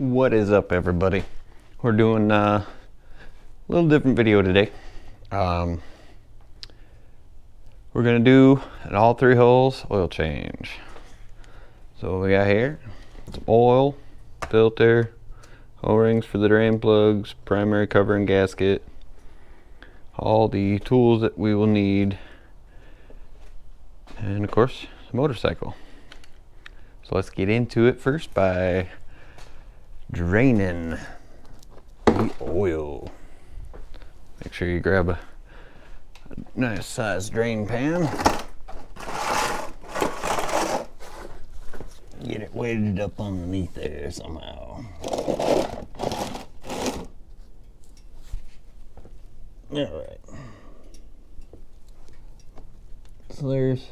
What is up, everybody? We're doing a little different video today. We're gonna do an all 3 holes oil change. So what we got here, some oil, filter, O-rings for the drain plugs, primary cover and gasket, all the tools that we will need, and of course the motorcycle. So let's get into it first by draining the oil. Make sure you grab a nice sized drain pan. Get it weighted up underneath there somehow. Alright. So there's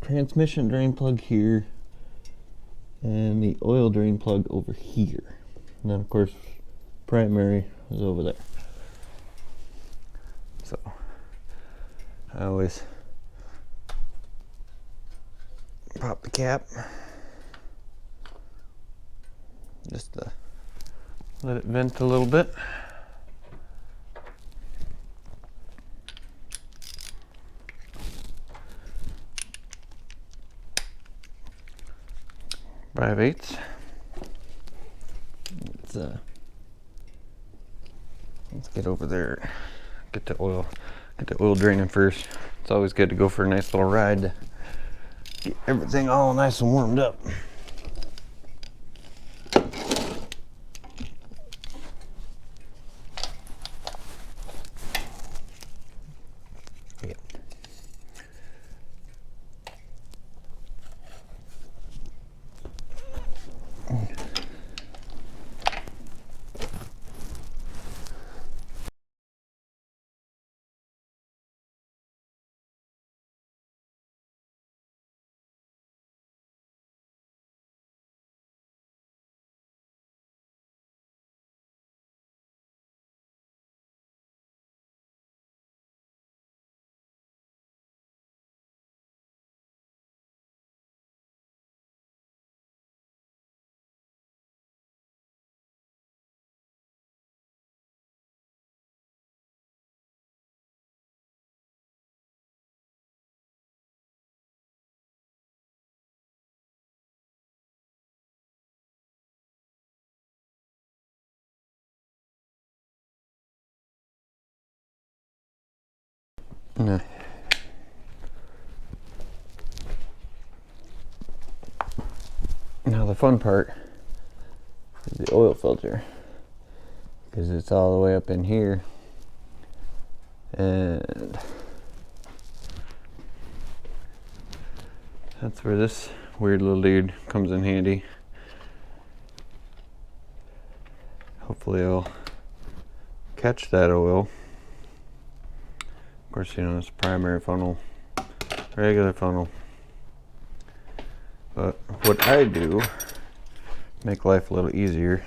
transmission drain plug here and the oil drain plug over here, and then of course primary is over there. So I always pop the cap just to let it vent a little bit. 5/8. Let's get over there. Get the oil draining first. It's always good to go for a nice little ride to get everything all nice and warmed up. Now the fun part is the oil filter, because it's all the way up in here, and that's where this weird little dude comes in handy. Hopefully it'll catch that oil. Of course, you know, it's primary funnel, regular funnel. But what I do, make life a little easier,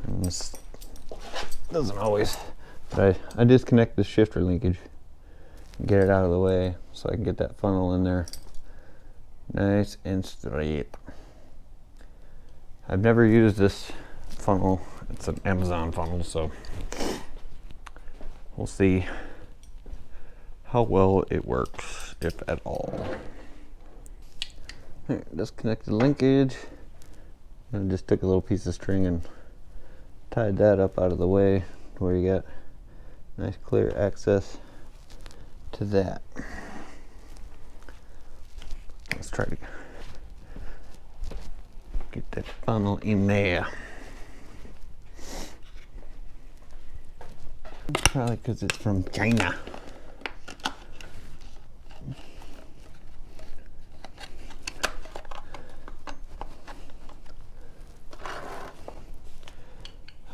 and this doesn't always, but I disconnect the shifter linkage and get it out of the way so I can get that funnel in there nice and straight. I've never used this funnel. It's an Amazon funnel, so we'll see how well it works, if at all. Here, disconnect the linkage. I just took a little piece of string and tied that up out of the way to where you got nice clear access to that. Let's try to get that funnel in there. Probably because it's from China.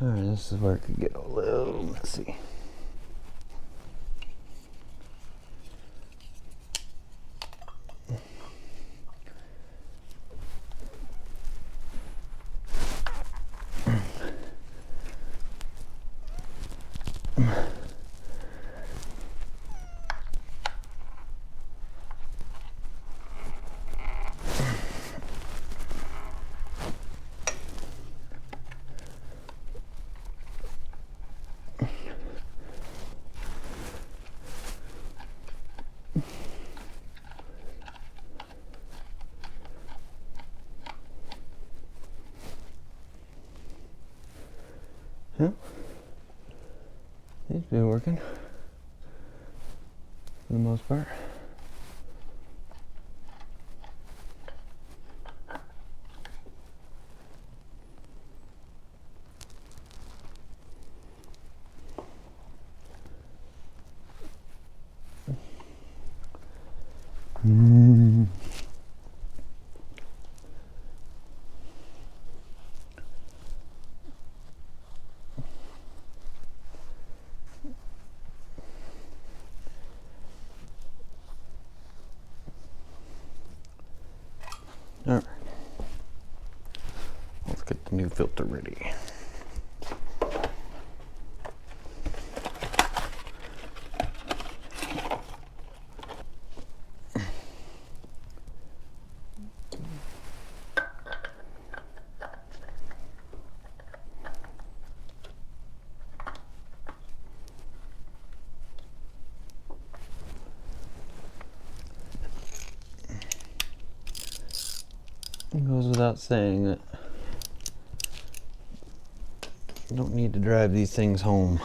Alright, this is where it could get a little messy. Seems to be working for the most part. All right, let's get the new filter ready. It goes without saying that you don't need to drive these things home.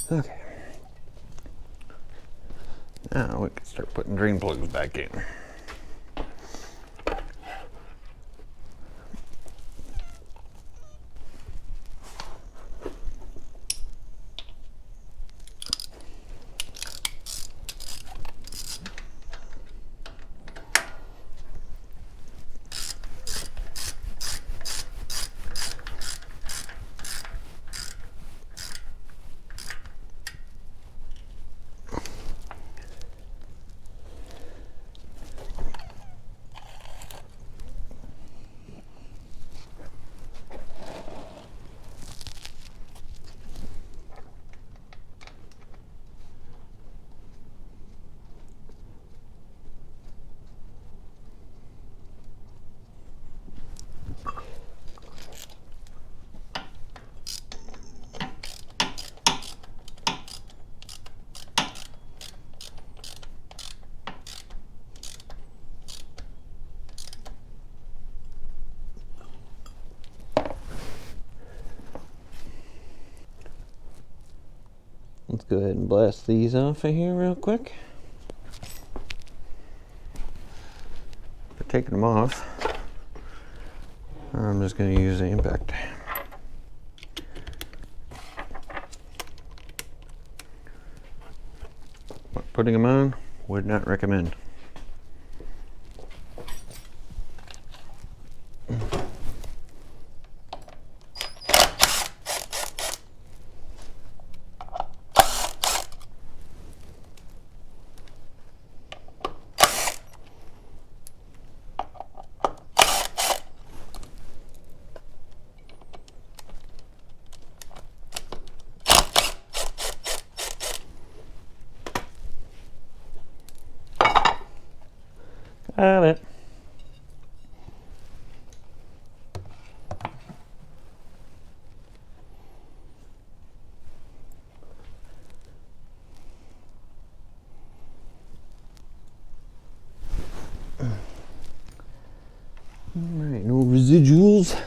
Okay. Now we can start putting drain plugs back in. Let's go ahead and blast these off of here real quick. For taking them off, I'm just going to use the impact. Putting them on, would not recommend. Got it. All right, no residuals.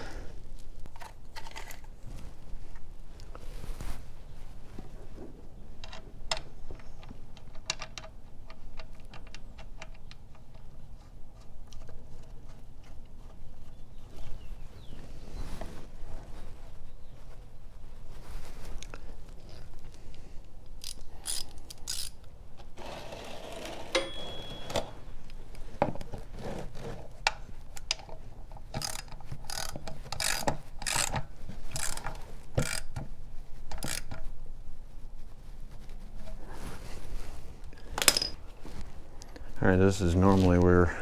All right, this is normally where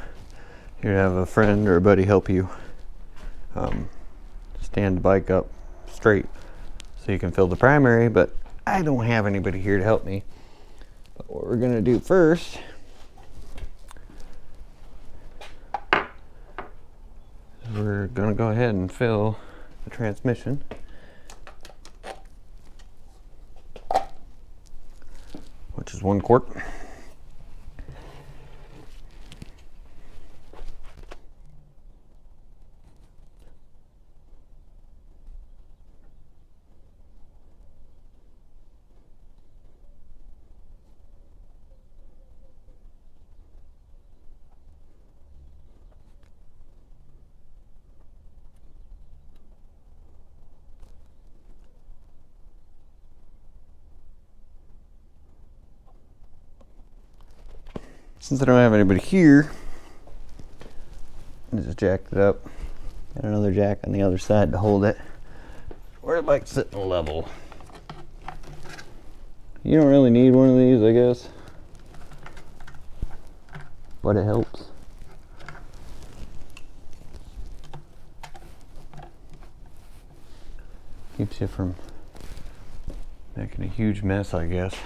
you'd have a friend or a buddy help you stand the bike up straight so you can fill the primary, but I don't have anybody here to help me. But what we're gonna do first gonna go ahead and fill the transmission. Which is 1 quart. Since I don't have anybody here, I just jacked it up. Got another jack on the other side to hold it, where the bike's sitting level. You don't really need one of these, I guess, but it helps. Keeps you from making a huge mess, I guess.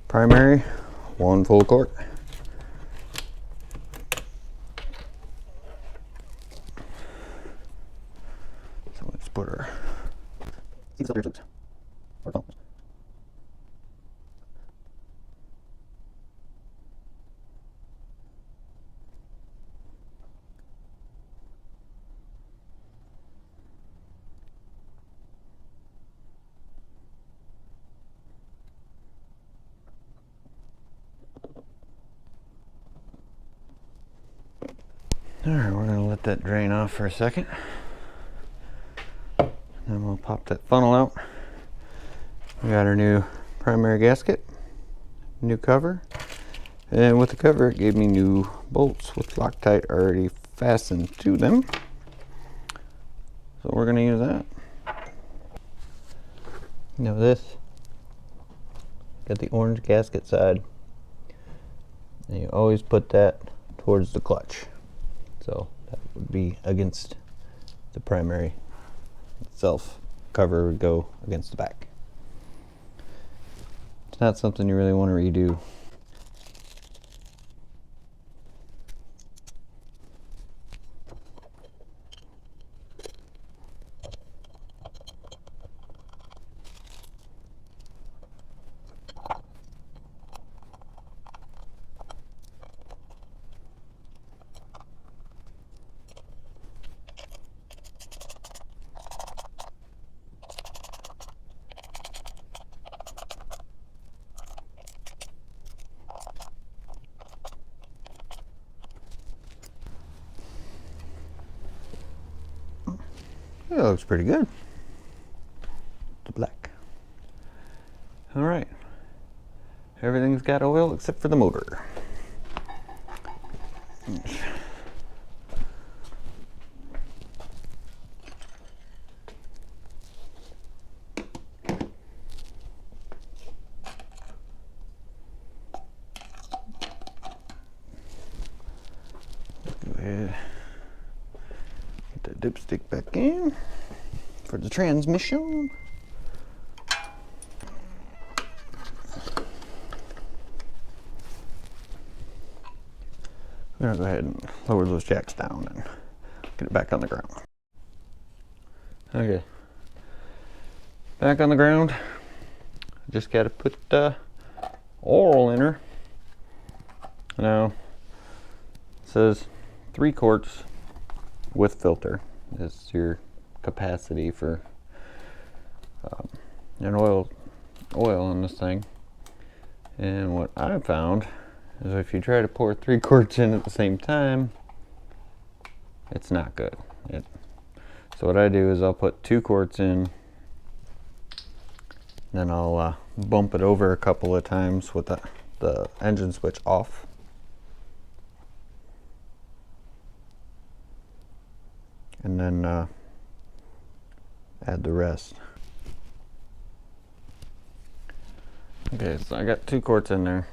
Primary, 1 full quart. So let's put our Alright, we're going to let that drain off for a second. Then we'll pop that funnel out. We got our new primary gasket, new cover, and with the cover it gave me new bolts with Loctite already fastened to them. So we're going to use that. Now this, got the orange gasket side, and you always put that towards the clutch. So that would be against the primary itself. Cover would go against the back. It's not something you really want to redo. It looks pretty good. The black. All right. Everything's got oil except for the motor. Go ahead. Get that dipstick back in for the transmission. I'm gonna go ahead and lower those jacks down and get it back on the ground. Okay, back on the ground. Just gotta put oil in her. Now it says 3 quarts with filter is your capacity for an oil in this thing. And what I found is if you try to pour 3 quarts in at the same time, it's not good. So what I do is I'll put 2 quarts in, then I'll bump it over a couple of times with the engine switch off. And then add the rest. Okay, so I got 2 quarts in there.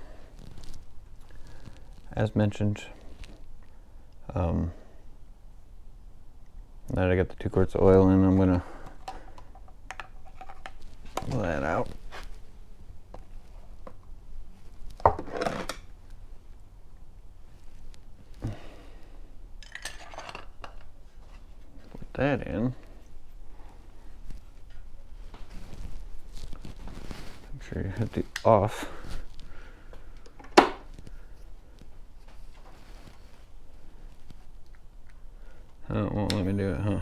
As mentioned, now that I got the 2 quarts of oil in, I'm gonna pull that out. that in. Make sure you hit the off. Oh, it won't let me do it, huh?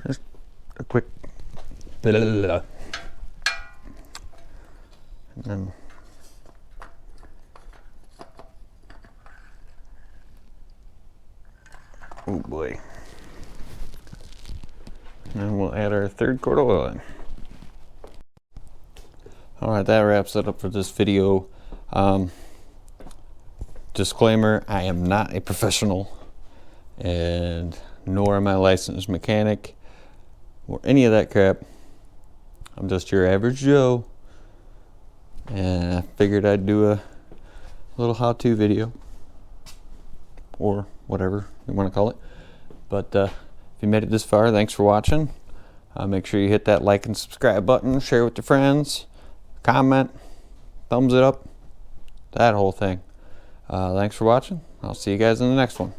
Just a quick and then oh boy. And we'll add our 3rd quart of oil in. Alright, that wraps it up for this video. Disclaimer, I am not a professional, and nor am I a licensed mechanic or any of that crap. I'm just your average Joe, and I figured I'd do a little how-to video, or whatever you want to call it. But if you made it this far, thanks for watching. Make sure you hit that like and subscribe button, share with your friends, comment, thumbs it up, that whole thing. Thanks for watching. I'll see you guys in the next one.